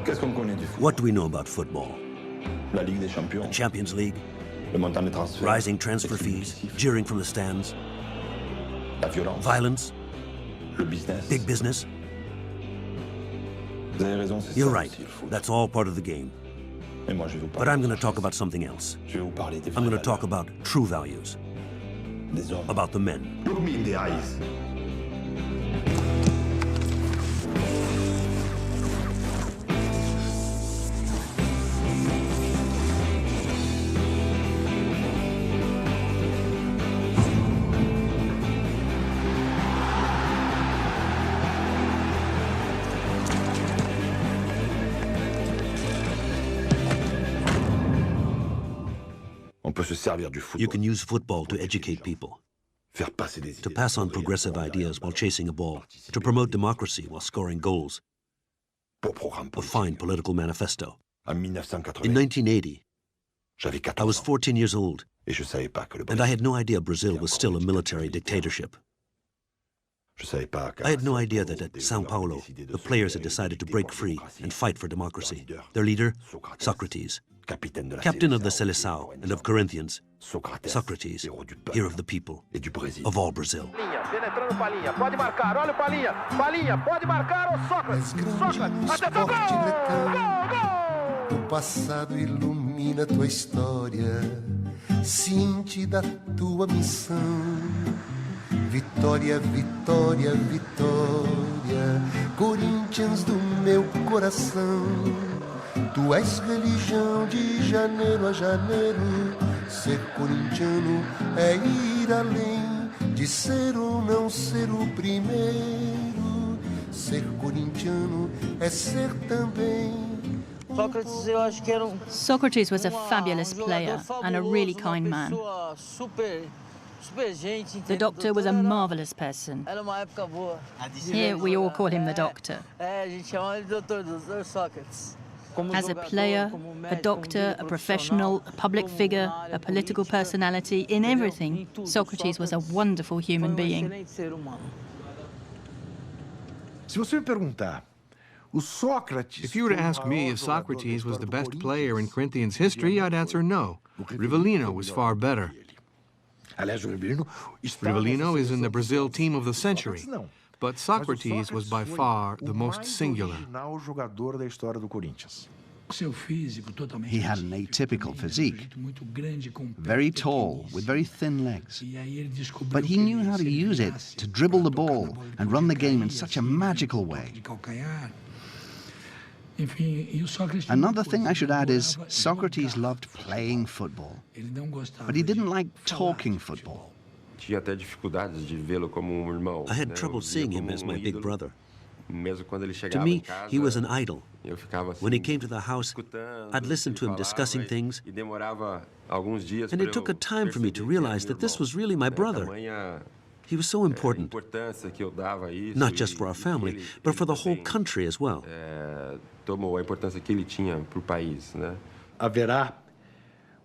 Qu'est-ce qu'on connaît du football? What do we know about football? La Ligue des Champions, The Champions League, le montant des transferts, rising transfer fees, l'exclusif, jeering from the stands, la violence, violence, le business. big business. Vous avez raison, c'est You're ça right. aussi, le foot. That's all part of the game. Et moi, je vais vous But parler I'm de going to autre talk chose. about something else. Je vais vous parler des I'm going to vraies talk valeurs, about true values, des hommes. about the men. Look me in the eyes. On peut se servir du You football, can use football to educate people, faire passer des to idées, pass on progressive ideas while chasing a ball, to promote democracy while scoring goals, pour programme a politique. fine political manifesto. En In 1980, 1980, j'avais I 14 was ans 14 years old, et je savais pas que le and I Brésil. had no idea Brazil was still a military dictatorship. Je savais pas qu'à I had no Sao idea Paulo, that at des Sao joueurs Paulo, avaient décidé de the se players had libérer decided to et break lutter pour free la démocratie. and fight for democracy. Leur leader, Socrates, capitaine de la captain of the Seleção Seleção and of Corinthians, Socrates, Socrates, héros du peuple hero of the people, et du Brésil. of all Brazil. Penetrando Palinha, pode marcar, olha o Palinha, Palinha, pode marcar, o Socrates, Socrates, atenção, gol, O passado ilumina tua história, ciente da tua missão. Vitória, vitória, vitória, Corinthians do meu coração. Tu és religião de janeiro a janeiro. Ser corintiano é ir além de ser ou não ser o primeiro. Ser corintiano é ser também. Socrates was a fabulous player and a really kind man. The doctor was a marvelous person. Here we all call him the doctor. As a player, a doctor, a professional, a public figure, a political personality, in everything, Socrates was a wonderful human being. Se você me perguntar, o Sócrates... If you were to ask me if Socrates was the best player in Corinthians history, I'd answer no. Rivellino was far better. Aliás, o Rivellino... Rivellino is in the Brazil team of the century, but Socrates was by far the most singular. original jogador da história do Corinthians. He had an atypical physique, very tall, with very thin legs. But he knew how to use it to dribble the ball and run the game in such a magical way. Another thing I should add is Socrates loved playing football, but he didn't like talking football. I had trouble seeing him as my big brother. To me, he was an idol. When he came to the house, I'd listen to him discussing things, and it took a time for me to realize that this was really my brother. He was so important, not just for our family, but for the whole country as well.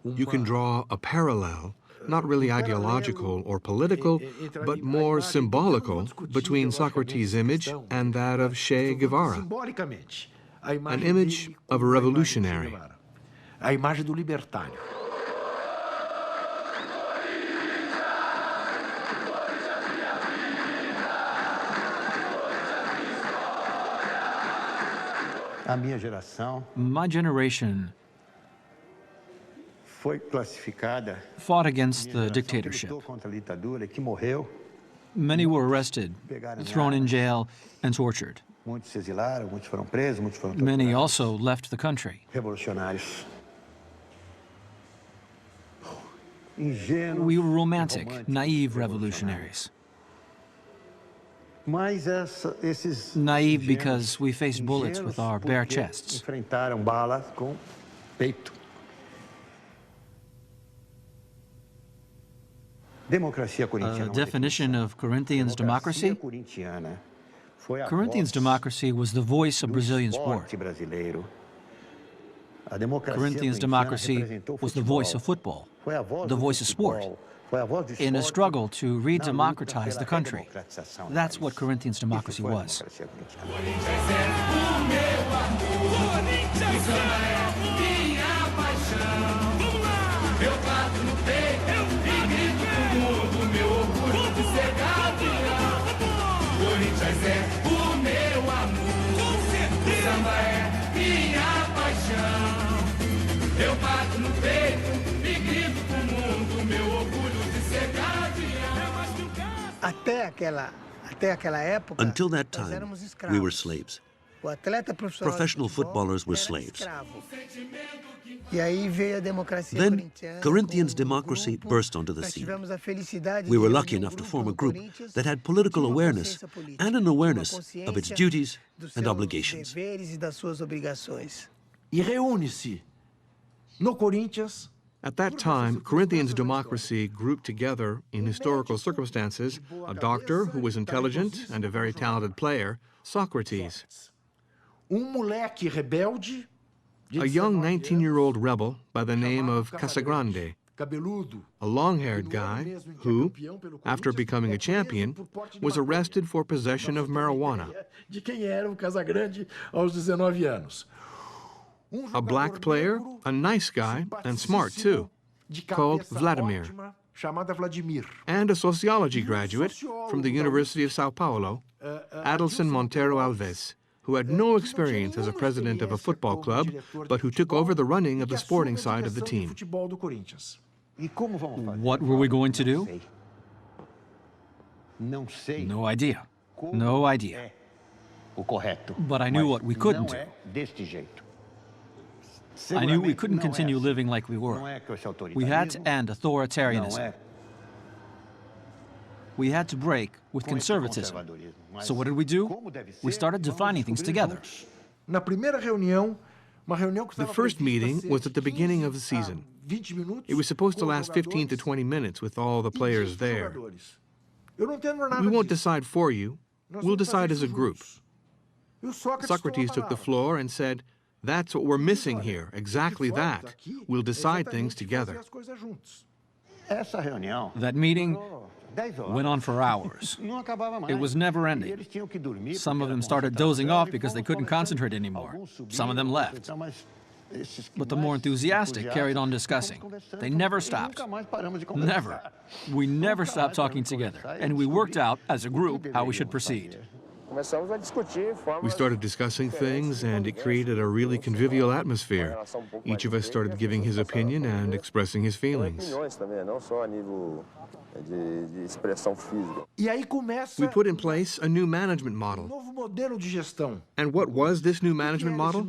You can draw a parallel, not really ideological or political, but more symbolical, between Socrates' image and that of Che Guevara, an image of a revolutionary. A imagem do libertário. A minha geração My generation foi classificada fought against the dictatorship. lutou contra a ditadura, que morreu. Many were arrested, thrown in jail, and tortured. Muitos se exilaram, muitos foram presos, muitos foram Many torturados. also left the country. Revolucionários. Ingênuos. We were romantic, naive revolutionaries. Mas esses Naive because we faced bullets with our bare porque chests. enfrentaram balas com peito. Democracia corintiana. A definition of Corinthians democracy? Corintiana foi a Corinthians voz democracy was the voice of do Brazilian sport. esporte brasileiro. A democracia Corinthians corintiana democracy representou o was the futebol. voice of football, Foi a voz the do voice of sport. futebol. in a struggle to re-democratize the country. That's what Corinthian democracy was. Until that time, we were slaves. Professional footballers were slaves. Then, Corinthian's democracy burst onto the scene. We were lucky enough to form a group that had political awareness and an awareness of its duties and obligations. At that time, Corinthian's democracy grouped together, in historical circumstances, a doctor who was intelligent and a very talented player, Socrates. A young 19-year-old rebel by the name of Casagrande, a long-haired guy who, after becoming a champion, was arrested for possession of marijuana. A black player, a nice guy, and smart too, called Vladimir. And a sociology graduate from the University of Sao Paulo, Adelson Monteiro Alves, who had no experience as a president of a football club, but who took over the running of the sporting side of the team. What were we going to do? No idea. No idea. But I knew what we couldn't do. I knew we couldn't continue living like we were. We had to end authoritarianism. We had to break with conservatism. So what did we do? We started defining things together. The first meeting was at the beginning of the season. It was supposed to last 15 to 20 minutes with all the players there. We won't decide for you. We'll decide as a group. Socrates took the floor and said, "That's what we're missing here, exactly that. We'll decide things together." That meeting went on for hours. It was never ending. Some of them started dozing off because they couldn't concentrate anymore. Some of them left. But the more enthusiastic carried on discussing. They never stopped. Never. We never stopped talking together. And we worked out, as a group, how we should proceed. We started discussing things, and it created a really convivial atmosphere. Each of us started giving his opinion and expressing his feelings. We put in place a new management model. And what was this new management model?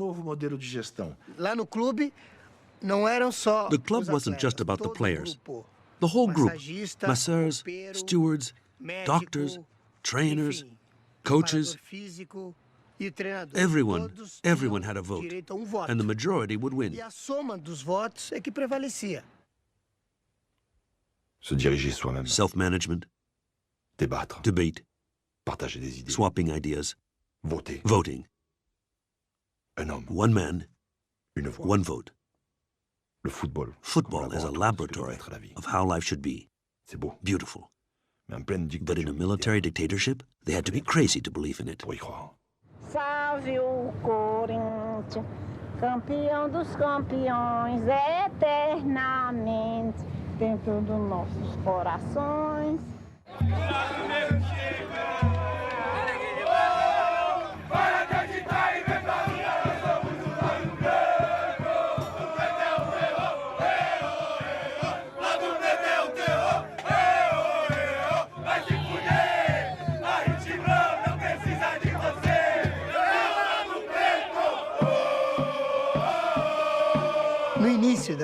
The club wasn't just about the players. The whole group, masseurs, stewards, doctors, trainers, coaches, everyone had a vote, and the majority would win. Self-management, debate, swapping ideas, voting. One man, one vote. Football is a laboratory of how life should be. Beautiful. But in a military dictatorship, they had to be crazy to believe in it. Salve o Corinthians, campeão dos campeões, eternamente dentro dos nossos corações. No início da